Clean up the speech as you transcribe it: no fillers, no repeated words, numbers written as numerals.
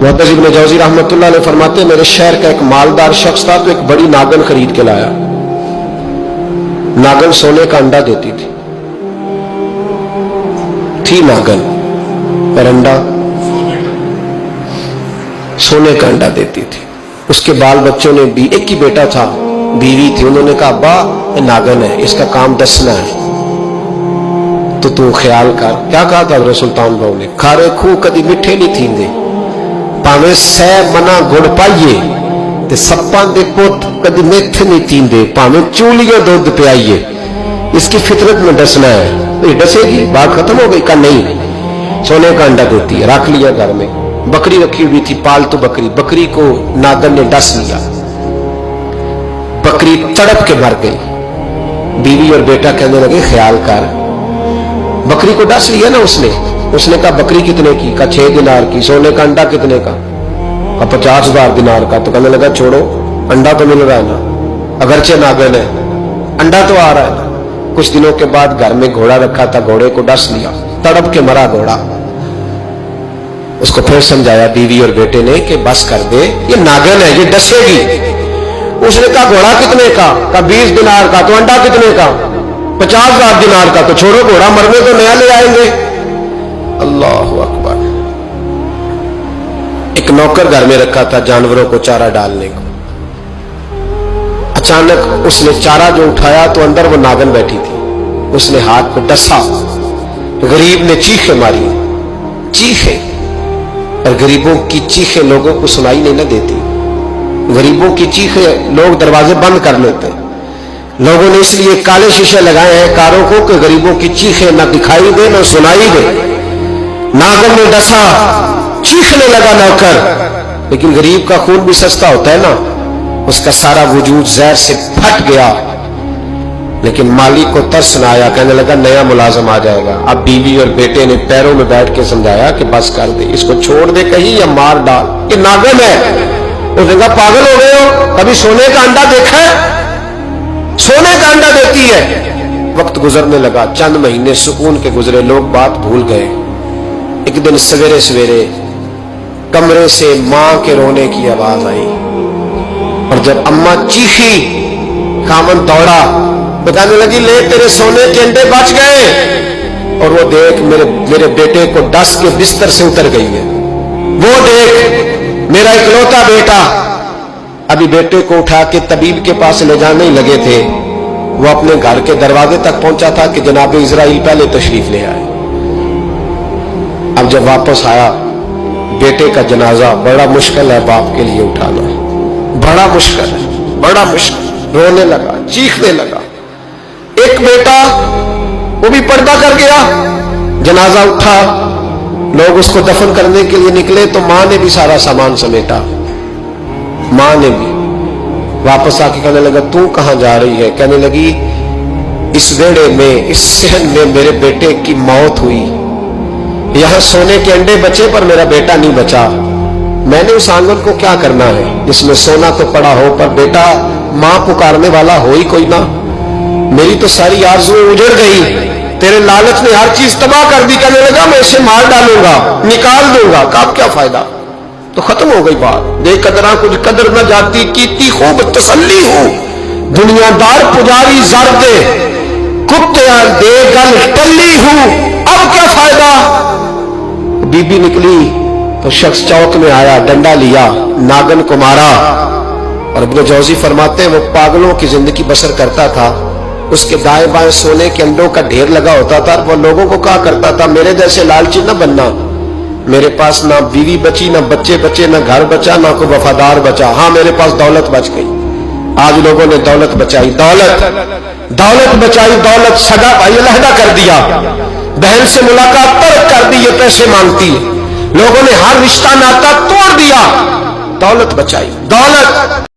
मुहद्दिस इब्न जौज़ी रहमतुल्लाह अलैह फरमाते, मेरे शहर का एक मालदार शख्स था तो एक बड़ी नागन खरीद के लाया। नागन सोने का अंडा देती थी नागन, और अंडा सोने का अंडा देती थी। उसके बाल बच्चों ने भी, एक ही बेटा था, बीवी थी, उन्होंने कहा अब्बा ये नागन है, इसका काम दसना है, तो तू ख्याल कर। क्या कहा था हज़रत सुल्तान बहू ने, खारे खूह कदी मिठे नहीं थींदे, भावे सै मना गुड़ पाइए ते सप्पां दे पुत कदी मिठ नहीं थींदे, भावे चूलियां दूध पियाइए, इसकी फितरत में डसना है। तो ये डसेगी, बात खत्म हो गई। का नहीं, सोने का अंडा देती है। रख लिया घर में। बकरी रखी हुई थी, पालतू बकरी, बकरी को नागन ने डस लिया, बकरी तड़प के मर गई। बीवी और बेटा कहने लगे ख्याल कर, बकरी को डस लिया ना उसने कहा बकरी कितने की? का 6 दिनार की। सोने का अंडा कितने का? 50,000 दिनार का। तो कहने लगा छोड़ो, अंडा तो मिल रहा है ना, अगरचे नागन है, अंडा तो आ रहा है ना। कुछ दिनों के बाद घर में घोड़ा रखा था, घोड़े को डस लिया, तड़प के मरा घोड़ा। उसको फिर समझाया बीवी और बेटे ने कि बस कर दे, ये नागन है, ये डसेगी। उसने कहा घोड़ा कितने का? 20 दिनार का। तो अंडा कितने का? 50,000 दिनार का। तो छोड़ो, घोड़ा मरने तो नया ले आएंगे। अल्लाहु अकबर। एक नौकर घर में रखा था जानवरों को चारा डालने को। अचानक उसने चारा जो उठाया तो अंदर वो नागन बैठी थी। उसने हाथ को डसा, गरीब ने चीखें मारी, चीखें। और गरीबों की चीखें लोगों को सुनाई नहीं ना देती, गरीबों की चीखें लोग दरवाजे बंद कर लेते हैं। लोगों ने इसलिए काले शीशे लगाए हैं कारों को कि गरीबों की चीखें ना दिखाई दे ना सुनाई दे। नागन ने डसा, चीखने लगा नौकर, लेकिन गरीब का खून भी सस्ता होता है ना, उसका सारा वजूद जहर से फट गया। लेकिन मालिक को तरस न आया, कहने लगा नया मुलाजम आ जाएगा। अब बीवी और बेटे ने पैरों में बैठ के समझाया कि बस कर दे, इसको छोड़ दे कहीं या मार डाल, ये नागन है। उसने कहा पागल हो गए हो, कभी सोने का अंडा देखा है? सोने का अंडा देती है। वक्त गुजरने लगा, चंद महीने सुकून के गुजरे, लोग बात भूल गए। एक दिन सवेरे सवेरे कमरे से मां के रोने की आवाज आई, और जब अम्मा चीखी, कामन दौड़ा तो कहने लगी ले तेरे सोने के अंडे बच गए। और वो देख मेरे बेटे को डस के बिस्तर से उतर गई है। वो देख मेरा इकलौता बेटा। अभी बेटे को उठा के तबीब के पास ले जाने ही लगे थे, वो अपने घर के दरवाजे तक पहुंचा था कि जनाब इजराइल पहले तशरीफ ले आए। अब जब वापस आया, बेटे का जनाजा बड़ा मुश्किल है बाप के लिए उठाना, बड़ा मुश्किल है, बड़ा मुश्किल। रोने लगा, चीखने लगा। एक बेटा वो भी पर्दा कर गया। जनाजा उठा, लोग उसको दफन करने के लिए निकले तो मां ने भी सारा सामान समेटा। मां ने भी वापस आके कहने लगा तू कहां जा रही है? कहने लगी इस वेड़े में, इस सहन में मेरे बेटे की मौत हुई, यहां सोने के अंडे बचे पर मेरा बेटा नहीं बचा। मैंने उस आंगन को क्या करना है जिसमें सोना तो पड़ा हो पर बेटा मां पुकारने वाला हो ही कोई ना। मेरी तो सारी आरज़ू उजड़ गई, तेरे लालच ने हर चीज तबाह कर दी। कहने लगा मैं इसे मार डालूंगा, निकाल दूंगा। का क्या फायदा? तो खत्म हो गई बात। दे कदरा कुछ कदर न जाती, कीती खूब तसल्ली हूं, दुनियादार पुजारी जर दे, कुत्ते दे गल टल्ली हूं, अब क्या फायदा? बीबी निकली तो शख्स चौक में आया, डंडा लिया, नागन को मारा। और इब्न जौज़ी फरमाते हैं वो पागलों की जिंदगी बसर करता था। उसके दाएं बाएं सोने के अंडों का ढेर लगा होता था। वो लोगों को कहा करता था मेरे जैसे लालची न बनना, मेरे पास ना बीवी बची, ना बच्चे बचे, ना घर बचा, ना कोई वफादार बचा। हाँ मेरे पास दौलत बच गई। आज लोगों ने दौलत बचाई, दौलत बचाई, दौलत सगा भाई अलहदा कर दिया, बहन से मुलाकात तर्क कर दी, ये पैसे मांगती है। लोगों ने हर रिश्ता नाता तोड़ दिया, दौलत बचाई, दौलत।